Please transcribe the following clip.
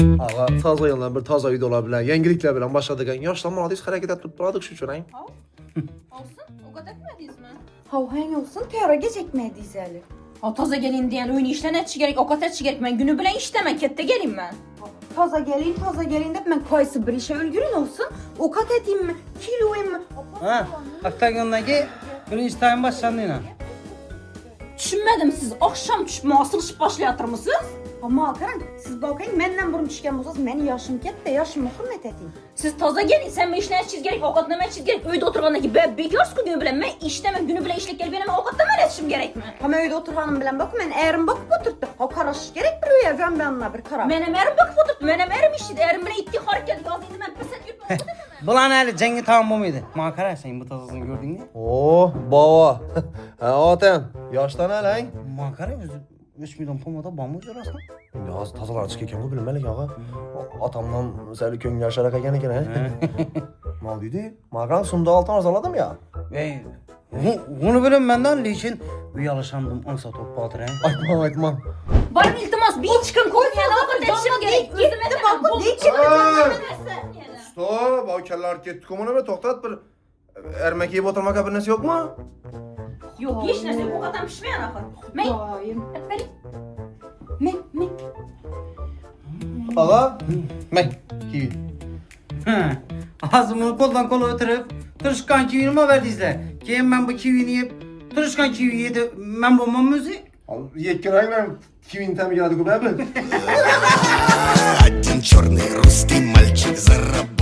Ağa, taza yandan bir taza id ola bilen, yengilikle bilen başladık. Yaşlanmalıyız, hareket tutturadık şu çöreğin. Olsun, o kadar etmediniz mi? Havhan olsun, teoriga çekmediyiz eli. O taza gelin diyen oyunu işten etçi gerek, o kadar etçi gerek. Ben günü bilen iştemen, kette gelin ben. Taza gelin dep ben kaysı bir işe ölgürün olsun. Okat edeyim mi? Kiloyum mu? Ha, Aktagon'daki birinci tayin başlandı yine. Düşünmedim siz akşam asılışıp başlayatır mısınız? Ama Akaran, siz bakayın, menden burun düşken bolsanız, meni yaşım ketdi, yaşımı hürmet edeyim. Siz taza gelin, sen ben işten etçiz gerek, avukat neme etçiz gerek. Öyde oturğanda ki ben bekars günü bilen, ben iştemem günü bilen işlek gel benim avukat neme etçim gerek mi? Ama öyle oturganım bilen bakın, ben eğrim bakıp oturttu. Ha karaş gerek bir üye, ben anla bir karar. Menem erim bakıp oturttu, menem erim işti, erim bile itti hareket yazıydı, ben pes et yürütmem. Bulan eli cengi tamam bu muydu? Makara sen bu tazasını gördün mü? Oh, baba. Atem, yaştan lan. Makara özü 3 milyon pomada bambu aslında. Ya tazalar çıkırken bu bilmelik ağa. Atamdan seni köyün yaşarak eken eken he. Ne oldu dedi? Mağaran sundu altın arzaladım ya. Bunu bilin benden için bir alışandım ansa top batır he. Aytmam. Bana iltimas bir çıkın koymayan avukat etçim gerek. Özüme de bakın, ne için Stop, o kelle hareket komunu ve toktat bir ermek yiyip oturma kabinesi yok mu? Yok hiç neyse bu kadar pişmeyen akır. Mey, Dayım. et beni. Me. Ağa, mek, kivi. Ağzımı koldan kola ötürüp tırışkan kivini verdiyse. Ki ben bu kivini yiyip tırışkan kivi yedi ben bulmam müzik. Yetkin aynen kivin temi geldi bu bebe. Один черный русский мальчик заработал